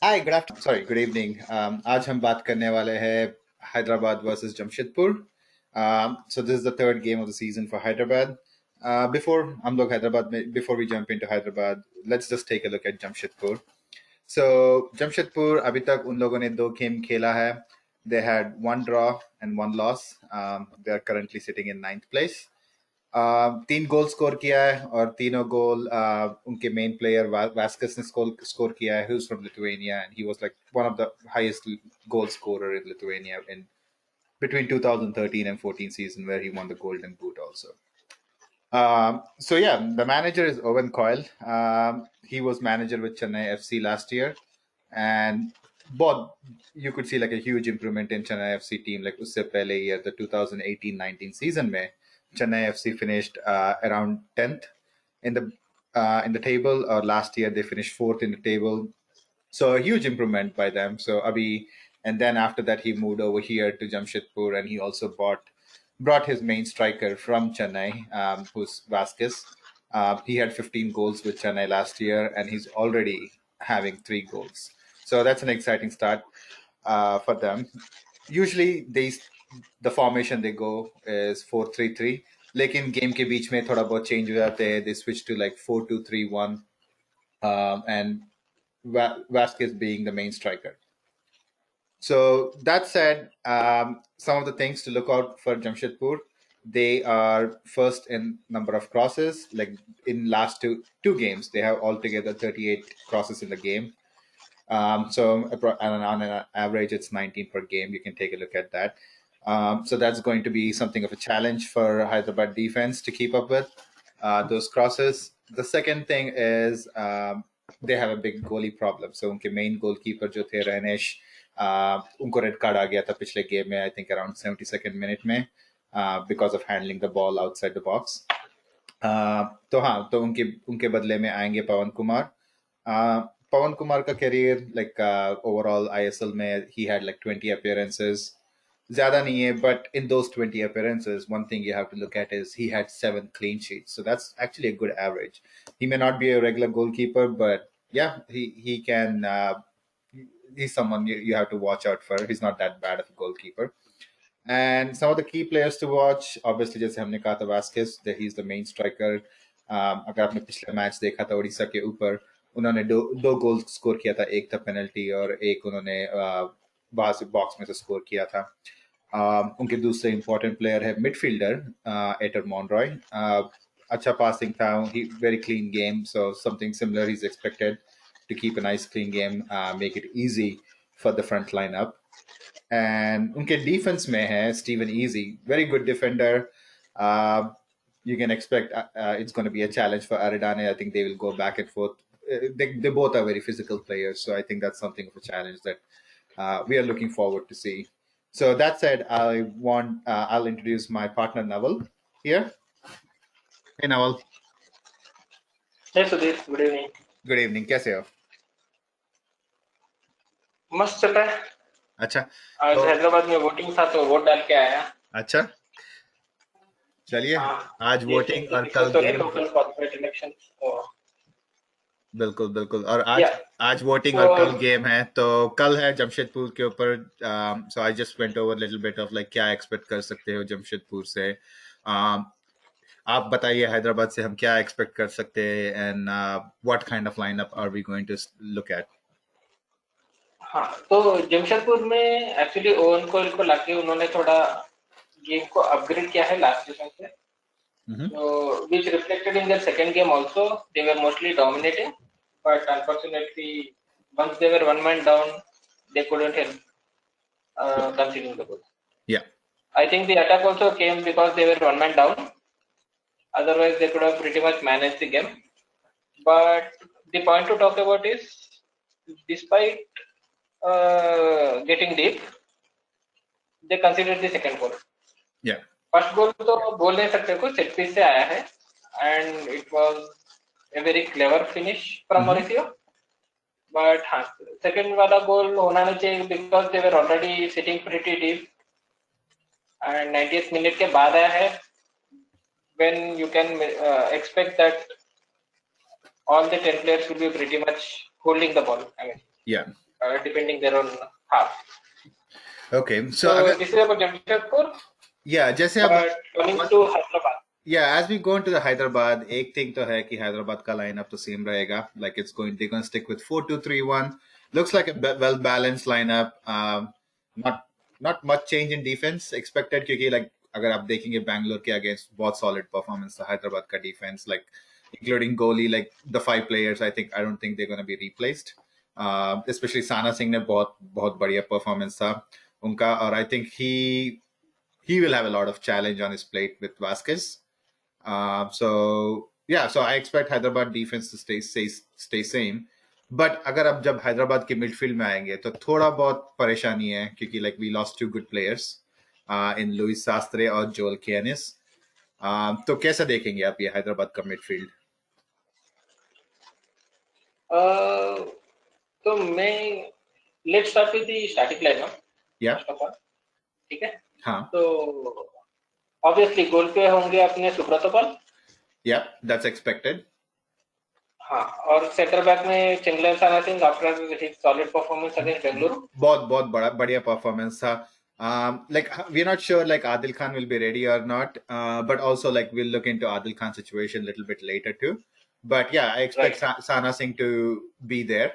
हाय good afternoon sorry good evening. आज हम बात करने वाले हैं Hyderabad versus Jamshedpur. So this is the third game of the season for Hyderabad. Before हम लोग हैदराबाद में before we jump into Hyderabad, let's just take a look at Jamshedpur. So Jamshedpur अभी तक उन लोगों ने दो गेम खेला है। They had one draw and one loss. They are currently sitting in ninth place. तीन गोल स्कोर किया है और तीनों गोल उनके मेन प्लेयर वास्कस ने स्कोर किया है, who's from Lithuania, and he was like one of the highest goal scorer in Lithuania in between 2013 and 14 season, where he won the golden boot also. So yeah, the manager is Owen Coyle. He was manager with Chennai FC last year, and both you could see like a huge improvement in Chennai FC team. Like usse pehle year, the 2018-19 season mein, Chennai FC finished around 10th in the table, or last year they finished fourth in the table. So a huge improvement by them. So Abhi, and then after that he moved over here to Jamshedpur, and he also brought his main striker from Chennai, who's Vasquez. He had 15 goals with Chennai last year, and he's already having 3 goals. So that's an exciting start for them. Usually, the formation they go is 4-3-3. लेकिन game के बीच में थोड़ा बहुत change हो जाते हैं. They switch to like 4-2-3-1, and Vasquez being the main striker. So that said, some of the things to look out for Jamshedpur: they are first in number of crosses. Like in last two games, they have altogether 38 crosses in the game. So on an average, it's 19 per game. You can take a look at that. So that's going to be something of a challenge for Hyderabad defense to keep up with those crosses. The second thing is they have a big goalie problem. So उनके main goalkeeper जो थे रैनेश, उनको red card आ गया था पिछले game में, I think around 72nd minute में, because of handling the ball outside the box. तो हाँ, तो उनके उनके बदले में आएंगे पवन कुमार. पवन कुमार का करियर लाइक ओवरऑल आईएसएल में ही हैड लाइक 20 appearances. ज्यादा नहीं है, but in those 20 appearances, one thing you have to look at is he had 7 clean sheets. So that's actually a good average. He may not be a regular goalkeeper, but yeah, he can. He's someone you have to watch out for. He's not that bad of a goalkeeper. And some of the key players to watch, obviously, जैसे हमने कहा था Vasquez, that he's the main striker. अगर आपने पिछले match देखा था उड़ीसा के ऊपर, उन्होंने दो गोल स्कोर किया था. एक था पेनल्टी और एक उन्होंने बाहर से बॉक्स में से स्कोर किया था. उनके दूसरे इंपॉर्टेंट प्लेयर है मिडफील्डर एटर मॉनरॉय. अच्छा पासिंग था, very clean game. So something similar is expected to keep a nice clean game, make it easy for the front lineup. And उनके defense में है Steven Easy, very good defender. You can expect it's going to be a challenge for Aridane. I think they will go back and forth. They both are very physical players, so I think that's something of a challenge that we are looking forward to see. So that said, I'll introduce my partner Naval here. Hey Naval. Hey Sudhir, good evening. Good evening. कैसे हो? मस्त चल रहा है. अच्छा. आज तो हैदराबाद में वोटिंग था तो वोट डाल के आया. अच्छा, चलिए. हाँ, आज जीएसटी वोटिंग की और कल दिक्कत तो नहीं, गेम. Local corporate election. बिल्कुल बिल्कुल. और आज या आज वोटिंग तो और कल गेम है. तो कल है जमशेदपुर के ऊपर. So I just went over little bit of like क्या एक्सपेक्ट कर सकते हो जमशेदपुर से. आप बताइए हैदराबाद से हम क्या एक्सपेक्ट कर सकते हैं, and what kind of lineup are we going to look at. हाँ, तो जमशेदपुर में एक्चुअली ओवन को लाके उन्होंने थोड़ा गेम को अपग्रेड किया है लास्ट सीजन से. So, which reflected in their second game also. They were mostly dominating, but unfortunately, once they were one man down, they couldn't help conceding the goal. Yeah. I think the attack also came because they were one man down. Otherwise, they could have pretty much managed the game. But the point to talk about is, despite getting deep, they conceded the second goal. Yeah. First goal तो बोल नहीं सकते, कुछ set piece से आया है, and it was a very clever finish from Mauricio. But हाँ, second वाला गोल होना नहीं चाहिए because they were already sitting pretty deep, and 90th minute के बाद आया है, when you can expect that all the 10 players will be pretty much holding the ball. I mean, Yeah. defending their own half. Okay, so So this is about Jamshedpur. yeah, जैसे अब But coming to Hyderabad. yeah, as we go into the Hyderabad, एक thing तो है कि Hyderabad का lineup तो same रहेगा. Like they're going to stick with 4-2-3-1. Looks like a well balanced lineup. Not not much change in defense expected क्योंकि like अगर आप देखेंगे Bangalore के against बहुत solid performance था Hyderabad का defense, like including goalie, like the 5 players. I don't think they're going to be replaced. Especially Sana Singh ने बहुत बहुत बढ़िया performance था उनका, और I think he will have a lot of challenge on his plate with Vasquez. So I expect Hyderabad defense to stay same. But अगर अब जब हैदराबाद के मिडफील्ड में आएंगे तो थोड़ा बहुत परेशानी है क्योंकि like we lost 2 good players in Louis शास्त्रे और जोल केनिस. तो कैसा देखेंगे आप ये हैदराबाद का मिडफील्ड? तो मैं let's start with the static lineup. या ठीक है. हाँ, तो ऑब्वियसली गोल पे होंगे अपने सुब्रत पाल. या दैट्स एक्सपेक्टेड. हाँ, और सेंटर बैक में Chinglen Sana Singh after his solid performance against Bengaluru. बहुत बढ़िया परफॉर्मेंस था. Like we're not sure like Adil Khan will be ready or not, but also like we'll look into Adil Khan's situation a little bit later too. But yeah, I expect Sana Singh to be there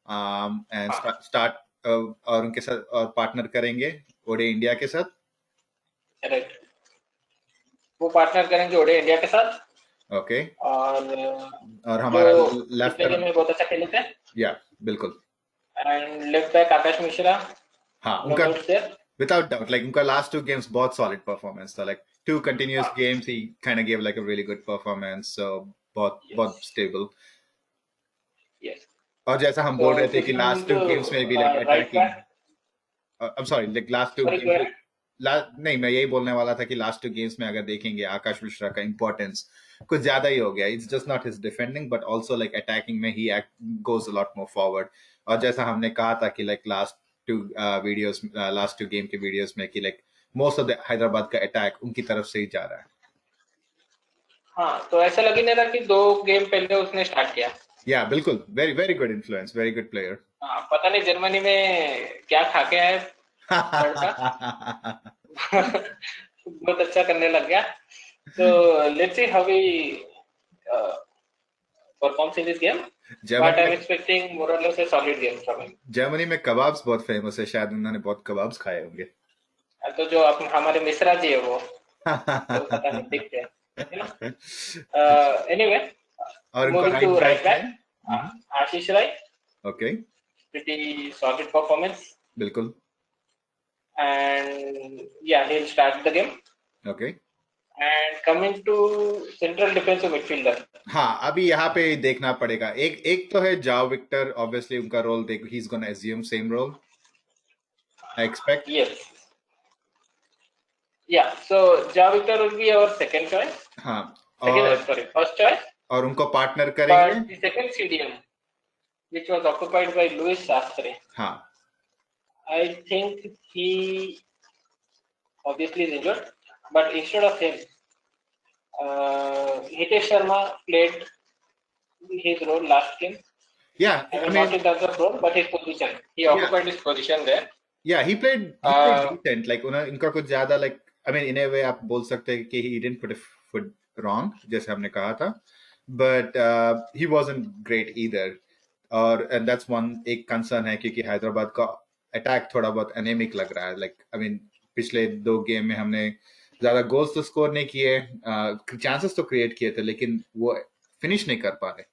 and start और उनके साथ और partner करेंगे ओडे India के साथ. Right, वो partner करेंगे ओडे India के साथ. ओके, और हमारा लेफ्ट में बहुत अच्छा खेले थे. या बिल्कुल. एंड लेफ्ट बैक आकाश मिश्रा. हाँ, उनका without doubt like उनका last 2 games बहुत solid performance था. Like 2 continuous games he kind of gave like a really good performance. So बहुत stable. Yes. और जैसा हम बोल रहे थे कि last 2 games में भी like attacking. I'm sorry, like last 2 games. नहीं, मैं यही बोलने वाला था कि लास्ट 2 गेम्स में अगर देखेंगे आकाश मिश्रा का इंपॉर्टेंस कुछ ज्यादा ही हो गया. It's just not his defending but also like attacking में ही goes a lot more forward. और जैसा हमने कहा था कि लाइक लास्ट 2 गेम के वीडियोस में कि like most of the Hyderabad का अटैक उनकी तरफ से ही जा रहा है. हाँ, तो ऐसा लग ही नहीं रहा कि 2 गेम पहले उसने स्टार्ट किया. या बिल्कुल, very very good influence, very good player. पता नहीं जर्मनी में क्या खा के आए लड़का. बहुत अच्छा करने लग गया. So let's see how we performs in this game. But I'm expecting more or less a solid game from him. Germany में कबाब्स बहुत फेमस है, शायद उन्होंने बहुत कबाब्स खाए होंगे. तो जो हमारे मिश्रा जी है वो तो पता नहीं दिखते हैं. Anyway, moving to right back, Ashish Rai. Okay. Pretty solid performance. बिल्कुल. And yeah, he'll start the game. Okay. And coming to central defensive midfielder. हाँ, अभी यहाँ पे देखना पड़ेगा. एक तो है जाओ विक्टर. Obviously उनका रोल देखो, he's gonna assume same role, I expect. Yes. Yeah, so Jao Victor will be our second choice. हाँ. First choice. और उनको पार्टनर करेंगे. But the second CDM, which was occupied by Luis Sastre. हाँ. I think he obviously is injured, but instead of him, Hitesh Sharma played his role last game. Yeah, I mean not in terms of role, but his position. He occupied his position there. Yeah, he played decent. Like इनका कुछ ज्यादा like I mean in a way आप बोल सकते हैं कि he didn't put a foot wrong, जैसे हमने कहा था, but he wasn't great either. And that's one एक concern है क्योंकि हैदराबाद का अटैक थोड़ा बहुत एनेमिक लग रहा है. लाइक आई मीन पिछले 2 गेम में हमने ज्यादा गोल्स तो स्कोर नहीं किए, चांसेस तो क्रिएट किए थे लेकिन वो फिनिश नहीं कर पा रहे.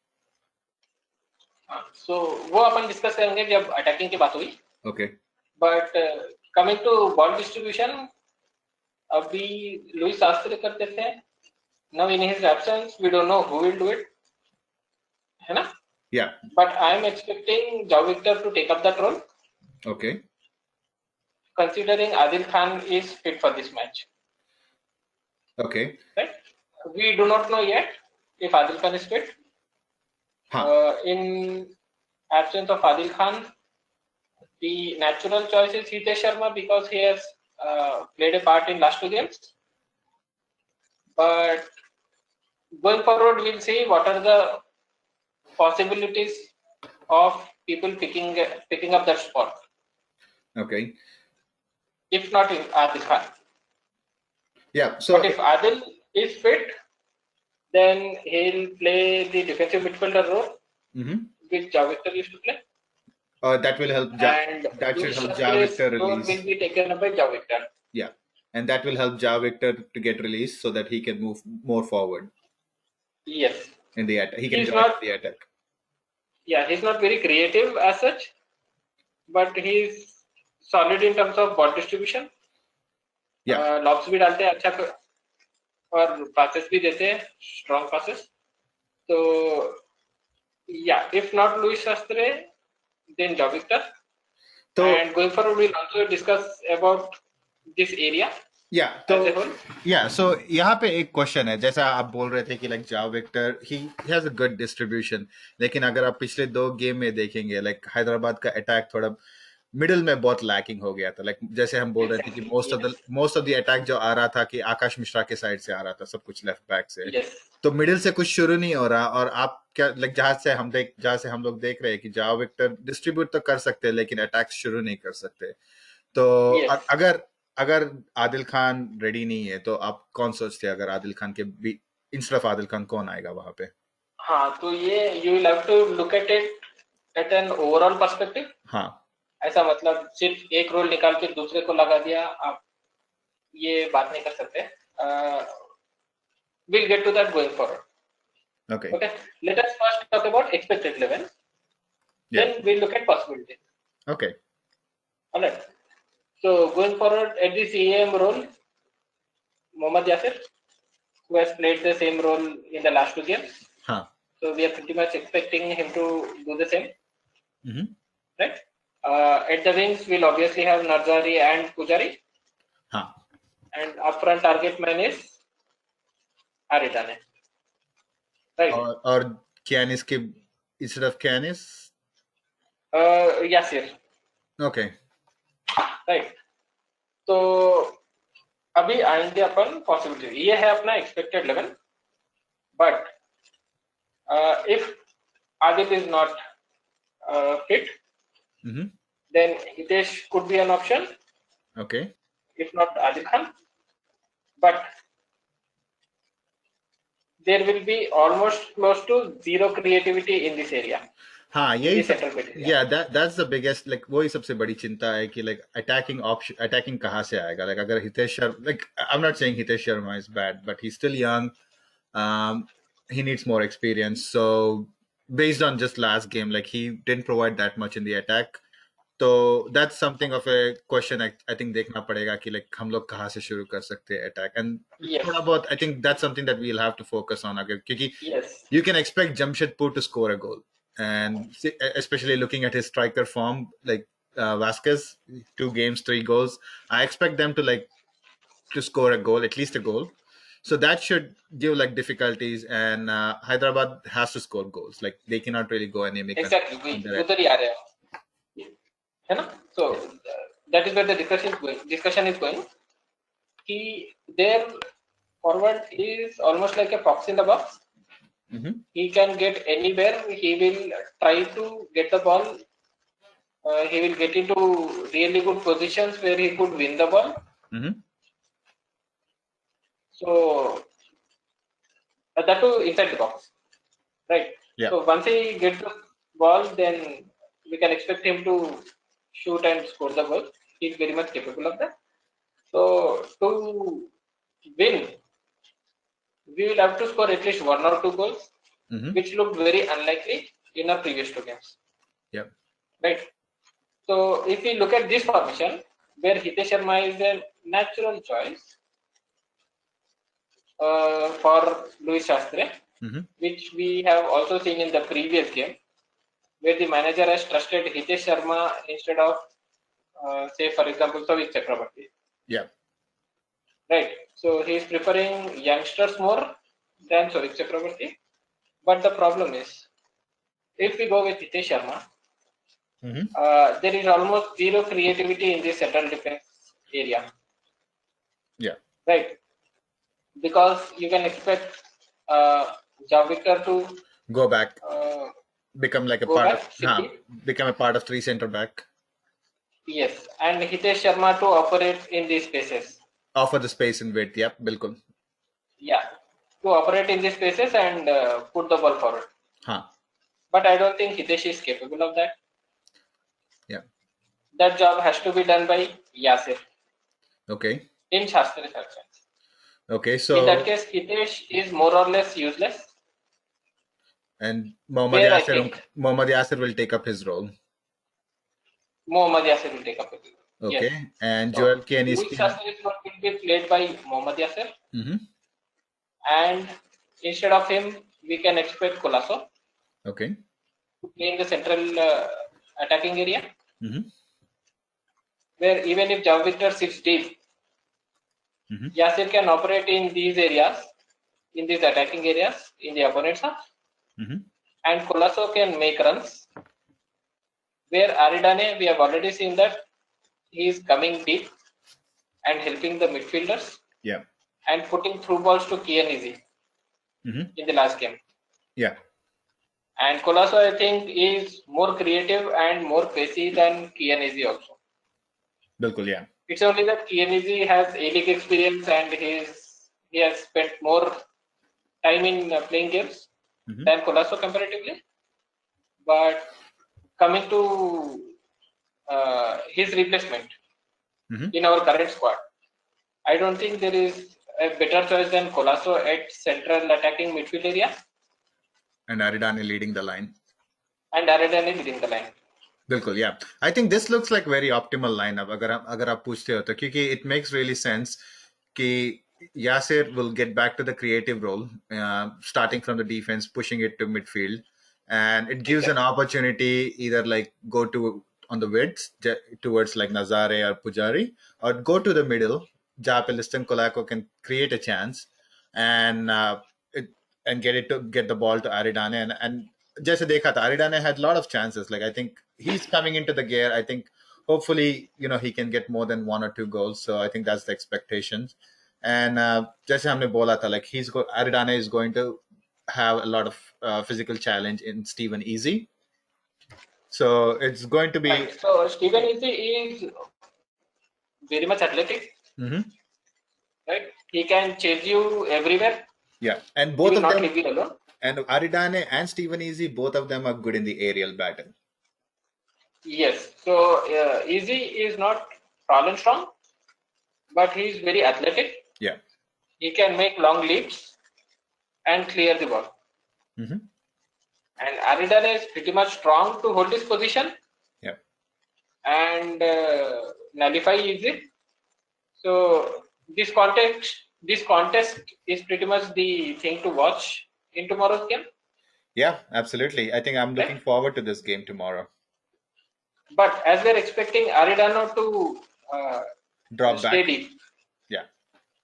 सो वो अपन डिस्कस करेंगे जब अटैकिंग की बात हुई. Okay. But coming to ball distribution, अभी लुइस शास्त्री करते थे. Now in his absence we don't know who will do it, है ना? Yeah. But I am expecting Joao Victor to take up that role. Okay. Considering Adil Khan is fit for this match. Okay. Right? We do not know yet if Adil Khan is fit. In absence of Adil Khan, the natural choice is Hitesh Sharma because he has played a part in last 2 games. But going forward, we'll see what are the possibilities of people picking up that spot. Okay. If not Adil Khan. Yeah. So but if Adil is fit, then he'll play the defensive midfielder role, which Jaw Victor used to play. That will help. And That should Luis help Jaw Shastre's Victor role release. will be taken up by Jaw Victor. Yeah, and that will help Jaw Victor to get released so that he can move more forward. Yes. In the attack, he can He's join not, the attack. Yeah, he's not very creative as such, but he's solid in terms of ball distribution. Yeah. Lobes भी डालते हैं अच्छा और passes भी देते हैं, strong passes. So yeah, if not Luis Shastre, then Jaw Victor. And going forward, we'll also discuss about this area. So यहाँ पे एक क्वेश्चन है, जैसा आप बोल रहे थे कि like Joao Victor he has a good distribution, लेकिन अगर आप पिछले 2 गेम में देखेंगे लाइक हैदराबाद का अटैक थोड़ा मिडिल में बहुत लैकिंग हो गया था. लाइक जैसे हम बोल रहे थे कि मोस्ट ऑफ द अटैक जो आ रहा था कि आकाश मिश्रा के साइड से आ रहा था, सब कुछ लेफ्ट बैक से. तो मिडिल से कुछ शुरू नहीं हो रहा. और आप क्या लाइक जहां से हम लोग देख रहे हैं कि जाओ विक्टर डिस्ट्रीब्यूट तो कर सकते हैं लेकिन अटैक शुरू नहीं कर सकते. तो अगर आदिल खान रेडी नहीं है तो आप कौन सोचते हैं अगर आदिल खान के इंस्टेड ऑफ आदिल खान कौन आएगा वहां पे? हाँ, तो ये you will have to look at it at an overall perspective. हाँ, ऐसा मतलब सिर्फ एक रोल निकाल के दूसरे को लगा दिया, आप ये बात नहीं कर सकते. we'll get to that going forward. Okay, let us first talk about expected 11. Then we'll look at possibilities. Okay, all right. So going forward at the CAM role, Mohammad Yasir, who has played the same role in the last 2 games. So we are pretty much expecting him to do the same. Right? At the wings, we'll obviously have Narzari and Pujari. And upfront target man is Aridane. Right? Or Kianis ke instead of Kianis? Yasir. Okay. Right. तो अभी आएंगे अपन possibility. ये है अपना expected level. But if Adil is not fit, then Hitesh could be an option. Okay. If not Adil Khan, but there will be almost close to zero creativity in this area. हाँ, यही that's the biggest, like वही सबसे बड़ी चिंता है कि like attacking कहाँ से आएगा. Like अगर Hitesh Sharma, like I'm not saying Hitesh Sharma is bad, but he's still young. He needs more experience. So based on just last game, like he didn't provide that much in the attack. So that's something of a question I think देखना पड़ेगा कि like हम लोग कहाँ से शुरू कर सकते हैं attack. And थोड़ा बहुत I think that's something that we'll have to focus on अगर, क्योंकि you can expect Jamshedpur to score a goal. And especially looking at his striker form, like Vasquez, 2 games, 3 goals. I expect them to score a goal, at least a goal. So that should give like difficulties. And Hyderabad has to score goals. Like they cannot really go anywhere. Exactly. उधर ही आ रहे हैं, है ना? So that is where the discussion is going. Their forward is almost like a fox in the box. He can get anywhere. He will try to get the ball. He will get into really good positions where he could win the ball. So that too inside the box, right? So once he gets the ball, then we can expect him to shoot and score the goal. He's very much capable of that. So to win, we will have to score at least 1 or 2 goals. Which looked very unlikely in our previous 2 games. Right. So if we look at this formation, where Hitesh Sharma is a natural choice for Luis Shastre, which we have also seen in the previous game, where the manager has trusted Hitesh Sharma instead of, say, for example, Souvik Chakrabarti. Right. So he is preferring youngsters more than Souvik Chakrabarti. But the problem is, if we go with Hitesh Sharma, there is almost zero creativity in the central defense area. Right. Because you can expect Jaw Victor to go back. become like a go part back, of City. become a part of three center back. Yes, and Hitesh Sharma to operate in these spaces. Offer the space and width. Yep, bilkul. Yeah, to operate in these spaces and put the ball forward. Huh. But I don't think Hitesh is capable of that. Yeah. That job has to be done by Yasir Okay. in Shastri sections. Okay. So In that case, Hitesh is more or less useless. and Mohammad Where I think Yasir will take up his role. Mohammad Yasir will take up the field. Yes. Okay. And So Joel Luis Kianisti. Shastri is going to be played by Mohammad Yasir, Mm-hmm. and instead of him, we can expect Colasso Okay. to play in the central attacking area, Mm-hmm. where even if Jav Victor sits deep, Mm-hmm. Yasir can operate in these areas, in these attacking areas, in the opponent's half, Mm-hmm. and Colasso can make runs. Where Aridane, we have already seen that he is coming deep and helping the midfielders Yeah. and putting through balls to Kianese Mm-hmm. in the last game. Yeah. And Colasso, I think, is more creative and more pacey than Kianese also. Bilkul. Yeah. It's only that Kianese has A-League experience and he has spent more time in playing games Mm-hmm. than Colasso comparatively. But coming to his replacement Mm-hmm. in our current squad, I don't think there is a better choice than Colasso at central attacking midfield area And Aridane leading the line. and Aredane leading the line. बिल्कुल yeah. I think this looks like very optimal lineup अगर आप पूछते हो तो क्योंकि it makes really sense कि Yasir will get back to the creative role, starting from the defense, pushing it to midfield, and it gives an opportunity either like go to on the widths towards like Nazare or Pujari, or go to the middle. जहाँ पे Liston Kolako can create a chance and it, and get the ball to Aridane and जैसे देखा था Aridane had a lot of chances. Like I think he's coming into the gear. I think hopefully he can get more than one or two goals. So I think that's the expectations. And जैसे हमने बोला था like Aridane is going to have a lot of physical challenge in Stephen Easy. So it's going to be Right. So Stephen Easy is very much athletic. Mm-hmm. Right? He can chase you everywhere. Yeah, and He both will of not them, leave you alone. and Aridane and Stephen Easy, both of them are good in the aerial battle. Yes. So Easy is not tall and strong, but he is very athletic. Yeah. He can make long leaps and clear the ball. Mm-hmm. And Aridane is pretty much strong to hold his position. Yeah. And nullify Easy. So this contest is pretty much the thing to watch in tomorrow's game. Yeah, absolutely. I think I'm looking forward to this game tomorrow. But as we're expecting Aridano to Drop stay back. deep. Yeah.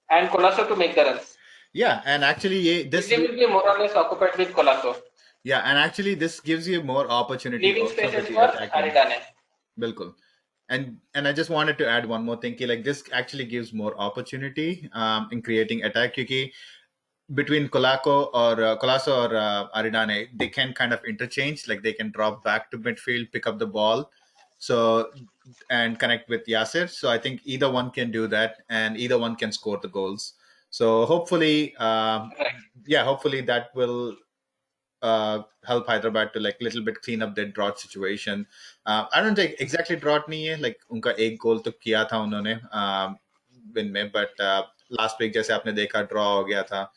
And Colasso to make the runs. Yeah, and actually This game will be more or less occupied with Colasso. Yeah, and actually this gives you more opportunity leaving also spaces with the for attacking. Aridane. Bilkul. And I just wanted to add one more thing. Like this actually gives more opportunity in creating attack. Because between Colasso or Aridane, they can kind of interchange. Like they can drop back to midfield, pick up the ball, and connect with Yasir. So I think either one can do that, and either one can score the goals. So hopefully, hopefully that will help Hyderabad to like little bit clean up their drought situation. I don't think exactly drought नहीं है, like उनका एक गोल तो किया था उन्होंने win में, but last week जैसे आपने देखा draw हो गया था,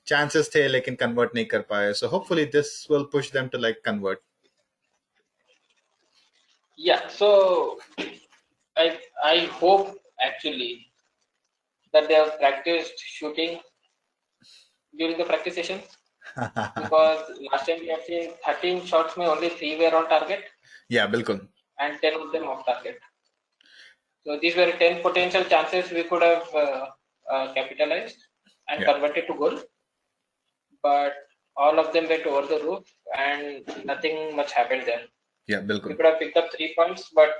chances थे लेकिन convert नहीं कर पाए. So hopefully this will push them to like convert. Yeah, so I hope actually that they have practiced shooting during the practice sessions. Because last time we have seen 13 shots, में only 3 were on target. Yeah, बिल्कुल. And 10 of them off target. So these were 10 potential chances we could have capitalized and converted to goal. But all of them went over the roof and nothing much happened there. Yeah, बिल्कुल. We could have picked up 3 points, but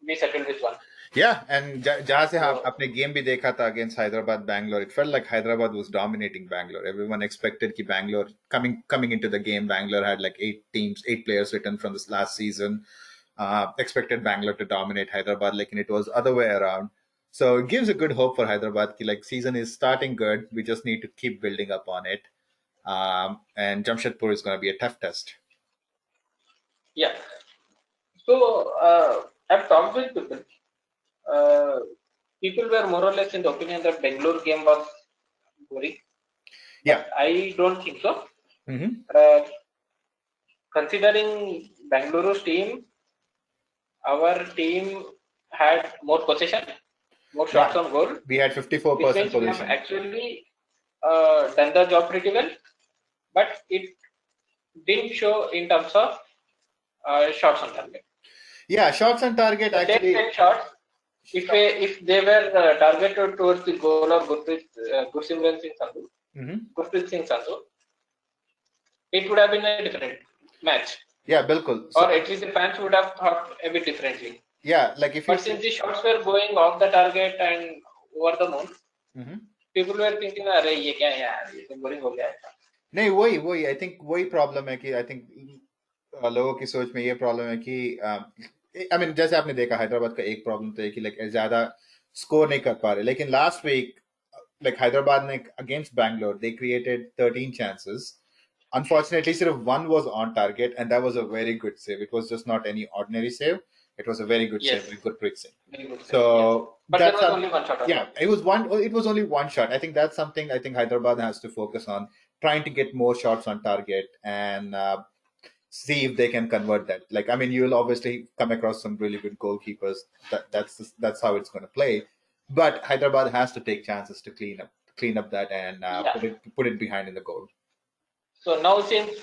we settled with one. Yeah, and जहाँ से So, आपने game भी देखा था against Hyderabad Bangalore, it felt like Hyderabad was dominating Bangalore. Everyone expected कि Bangalore coming into the game, Bangalore had like 8 players returned from this last season. Expected Bangalore to dominate Hyderabad, like, and it was other way around. So it gives a good hope for Hyderabad. Ki, like, season is starting good. We just need to keep building up on it. And Jamshedpur is going to be a tough test. yeah. So, I've talked with people. People were more or less in the opinion that Bangalore game was boring. Yeah. But I don't think so. Mm-hmm. Considering Bangaluru's team, our team had more possession, more shots on goal. We had 54% which means we have possession. actually done the job pretty well, but it didn't show in terms of shots on target. Yeah, shots on target The actually. 10 shots, if they were targeted towards the goal of Gursimran Singh Sandhu, Gurpreet Singh Sandhu, it would have been a different match. Yeah, bilkul. Or at least the fans would have thought a bit differently. Yeah, like if but since the shots were going off the target and over the moon, people were thinking, अरे ये क्या है यार, ये तो boring हो गया है. नहीं वही आई थिंक वही प्रॉब्लम है कि आई थिंक लोगों की सोच में ये प्रॉब्लम है कि आई मीन जैसे आपने देखा हैदराबाद का एक प्रॉब्लम तो है कि लाइक ज्यादा स्कोर नहीं कर पा रहे, लेकिन लास्ट वीक लाइक हैदराबाद ने against Bangalore they created 13 chances. Unfortunately, सिर्फ one was on target, and that was a very good save. It was just not any ordinary save. It was a very good save, very good quick save. So, yes. But there was only one shot. Yeah, it was one. It was only one shot. I think that's something I think Hyderabad has to focus on, trying to get more shots on target and see if they can convert that. Like, I mean, you'll obviously come across some really good goalkeepers. That's how it's going to play. But Hyderabad has to take chances to clean up that and put it behind in the goal. So now since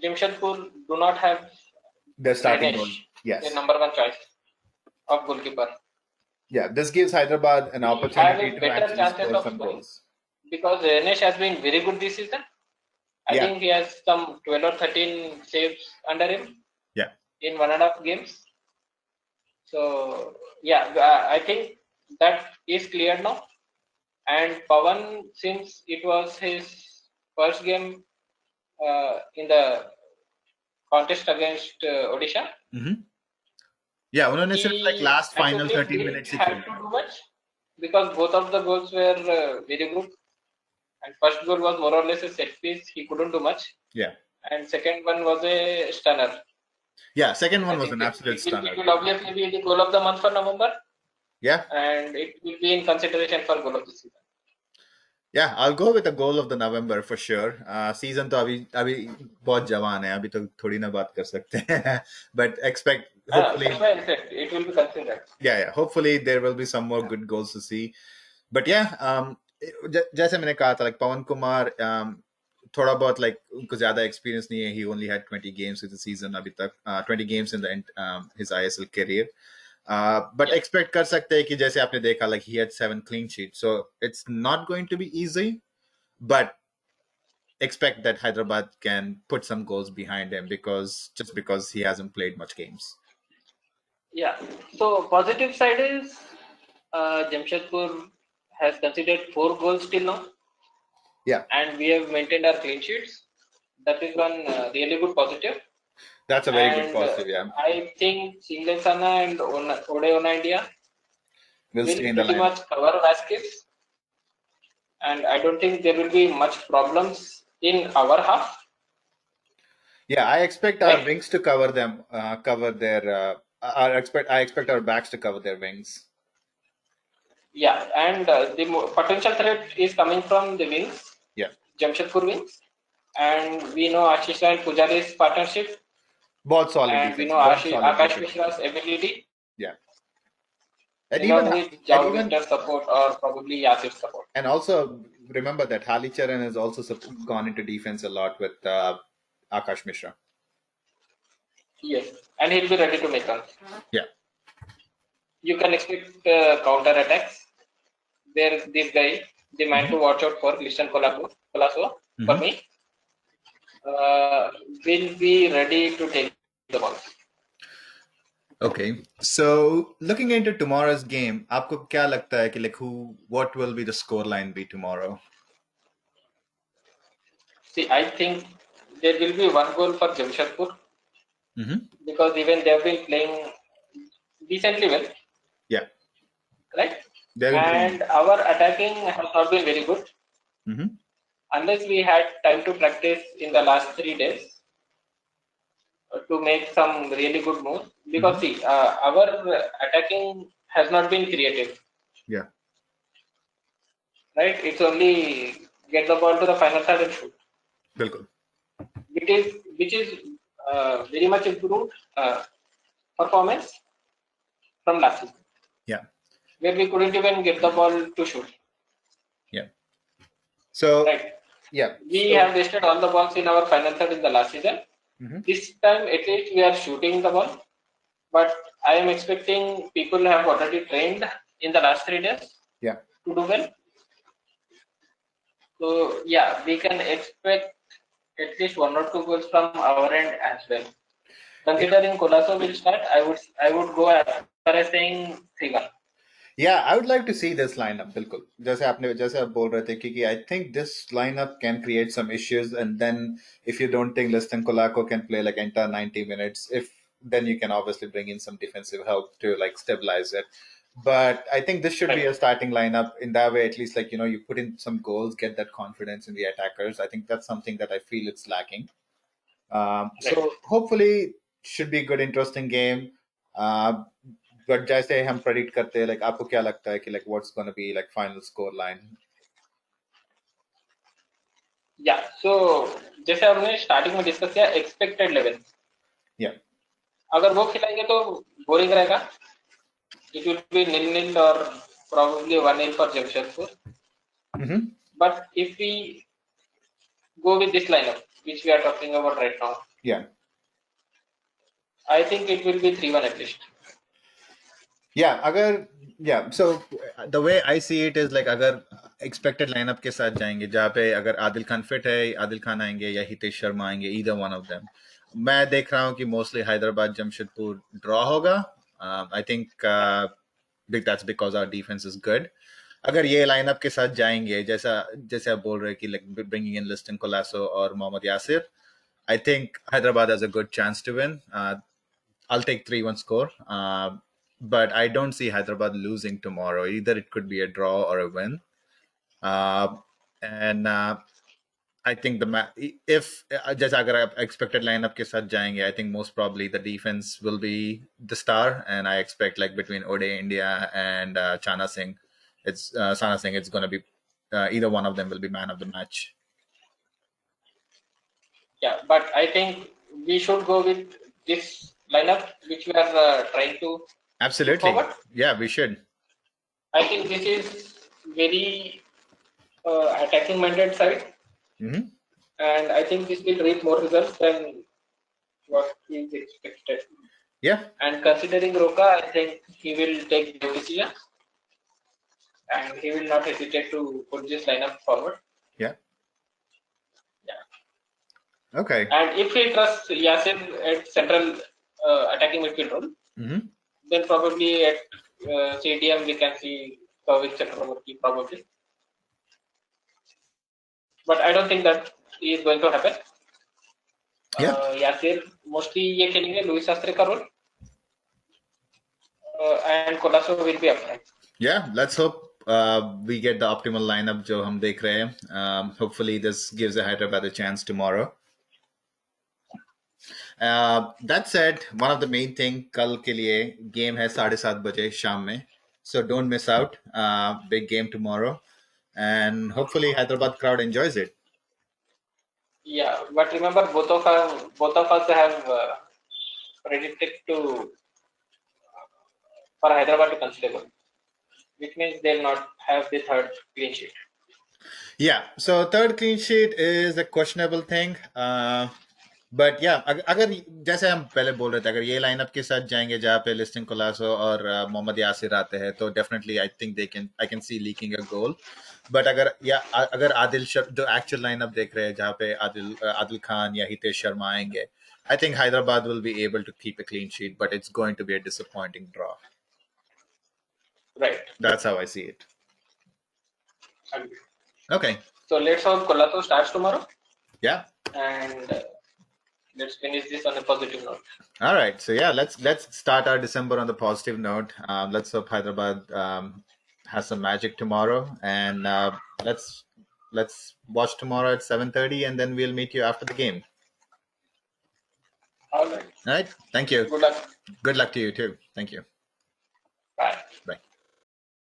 Jamshedpur do not have their starting goal, yes, the number one choice of goalkeeper. Yeah, this gives Hyderabad an opportunity to actually score some goals. Because Ganesh has been very good this season. I think he has some 12 or 13 saves under him. Yeah. In 1.5 games. So yeah, I think that is cleared now. And Pawan, since it was his first game in the contest against Odisha. Yeah, उन्होंने सिर्फ like last final 13 minutes have to do much because both of the goals were very good. And first goal was more or less a set piece. He couldn't do much. Yeah. And second one was a stunner. Yeah, second one was an absolute stunner. It will obviously be the goal of the month for November. Yeah. And it will be in consideration for goal of the season. Yeah, I'll go with the goal of the November for sure. Season तो अभी बहुत जवान है, अभी तो थोड़ी ना बात कर सकते हैं. But expect hopefully it will be considered. Yeah, hopefully there will be some more good goals to see. But yeah, जैसे मैंने कहा था, like Pawan Kumar, थोड़ा बहुत like उनको ज़्यादा experience नहीं है. He only had 20 games in the season अभी तक, 20 games in the his ISL career. But expect कर सकते हैं कि जैसे आपने देखा, like he had 7 clean sheets, so it's not going to be easy, but expect that Hyderabad can put some goals behind him because he hasn't played much games. Yeah. So positive side is Jamshedpur has conceded 4 goals till now. Yeah. And we have maintained our clean sheets. That is one really good positive. That's a very good positive, yeah. I think Single Sana and Ode Ona India will stay in the line. Pretty much cover Vasquez. And I don't think there will be much problems in our half. Yeah, I expect our wings to cover them, I expect our backs to cover their wings. Yeah, and the potential threat is coming from the wings. Yeah. Jamshedpur wings. And we know Ashish and Pujari's partnership. बहुत solid and defense. We know Akash Mishra's ability. Yeah. And even with support or probably Yasir's support. And also remember that Halicharan has also gone into defense a lot with Akash Mishra. Yes, and he'll be ready to make runs. Yeah. You can expect counter attacks. There's this guy, the man to watch out for, Lishan Colasso, for me, will be ready to take the ball. Okay, so looking into tomorrow's game, आपको क्या लगता है कि what will be the score line be tomorrow? See, I think there will be one goal for Jamshedpur Mm-hmm. because even they have been playing decently well, Yeah, right? they've been playing. And our attacking has not been very good Mm-hmm. unless we had time to practice in the last 3 days to make some really good moves. Because Mm-hmm. see, our attacking has not been creative, Yeah, right? It's only get the ball to the final third and shoot, बिल्कुल. which is very much improved performance from last season, Yeah, where we couldn't even get the ball to shoot, yeah. So right? yeah, We so have wasted all the balls in our final third in the last season. mm-hmm. This time, at least, we are shooting the ball, but I am expecting people have already trained in the last 3 days Yeah, to do well. So yeah, we can expect at least one or two goals from our end as well. yeah. Considering Colasso will start, I would go as far as saying 3-1. Yeah, I would like to see this lineup. बिल्कुल जैसे आप बोल रहे थे कि I think this lineup can create some issues, and then if you don't think Liston Kolako can play like entire 90 minutes, if then you can obviously bring in some defensive help to like stabilize it. But I think this should be Right, a starting lineup. In that way, at least you put in some goals, get that confidence in the attackers. I think that's something that I feel it's lacking. right. So hopefully should be a good, interesting game. Uh, but जैसे हम predict करते हैं, like आपको क्या लगता है कि like what's going to be like final score line? या सो जैसे हमने स्टार्टिंग में डिस्कस किया एक्सपेक्टेड लेवल, Yeah. अगर वो खिलाएंगे तो बोरिंग रहेगा. इट विल बी नील नील और probably 1-0 for Jamshedpur. Mm-hmm. But if we go with this lineup, which we are talking about right now, Yeah. I think it will be 3-1 at least. Yeah, अगर so the way I see it is like अगर expected lineup के साथ जाएंगे जहाँ पे अगर Adil Khan fit है, आदिल खान आएंगे या हितेश शर्मा आएंगे, either one of them. मैं देख रहा हूँ कि mostly हैदराबाद जमशेदपुर draw होगा. I think that's because our defense is good. अगर ये लाइनअप के साथ जाएंगे जैसा जैसे आप बोल रहे हैं कि like bringing in Liston Colasso और Mohammad Yasir, I think Hyderabad has a good chance to win. I'll take 3-1 score. But I don't see Hyderabad losing tomorrow. Either it could be a draw or a win. And I think if just अगर आप expected lineup के साथ जाएंगे, I think most probably the defense will be the star, and I expect like between Ode India and Sana Singh, it's going to be either one of them will be man of the match. Yeah, but I think we should go with this lineup which we are trying to put Absolutely, forward. yeah, we should. I think this is very attacking minded side, Mm-hmm. and I think this will reap more results than what is expected. Yeah, And considering Roka, I think he will take the decision and he will not hesitate to put this lineup forward. yeah, Yeah. okay. And if he trusts Yasin at central attacking midfield role, Mm-hmm. then probably at CDM we can see Pavit Chakraborty probably. But I don't think that is going to happen. Yeah, Yasir mostly ये खेलेंगे Louis Shastri का role and Colasso will be upright. yeah. Let's hope we get the optimal lineup जो हम देख रहे हैं. Hopefully, this gives a Hyderabad a chance tomorrow. That said, one of the main thing कल के लिए game है 7:30 शाम में, so don't miss out. Big game tomorrow, and hopefully Hyderabad crowd enjoys it. Yeah, but remember both of us have predicted to for Hyderabad to consider goal, which means they'll not have the third clean sheet. Yeah, so third clean sheet is a questionable thing. But yeah, अगर जैसे हम पहले बोल रहे थे अगर ये lineup के साथ जाएंगे जहाँ पे लिस्टन कोलासो और मोहम्मद यासिर आते हैं तो definitely I can see leaking a goal. But अगर जो एक्चुअल लाइनअप देख रहे हैं जहाँ पे आदिल खान या हितेश शर्मा आएंगे, I think Hyderabad will be able to keep a clean sheet, but it's going to be a disappointing draw. Right. That's how I see it. Agreed. Okay. So let's hope Kolhapur starts tomorrow. Yeah. And let's finish this on a positive note. All right. So yeah, let's start our December on the positive note. Let's hope Hyderabad has some magic tomorrow, and let's watch tomorrow at 7:30, and then we'll meet you after the game. All right. All right. Thank you. Good luck. Good luck to you too. Thank you. Bye. Bye.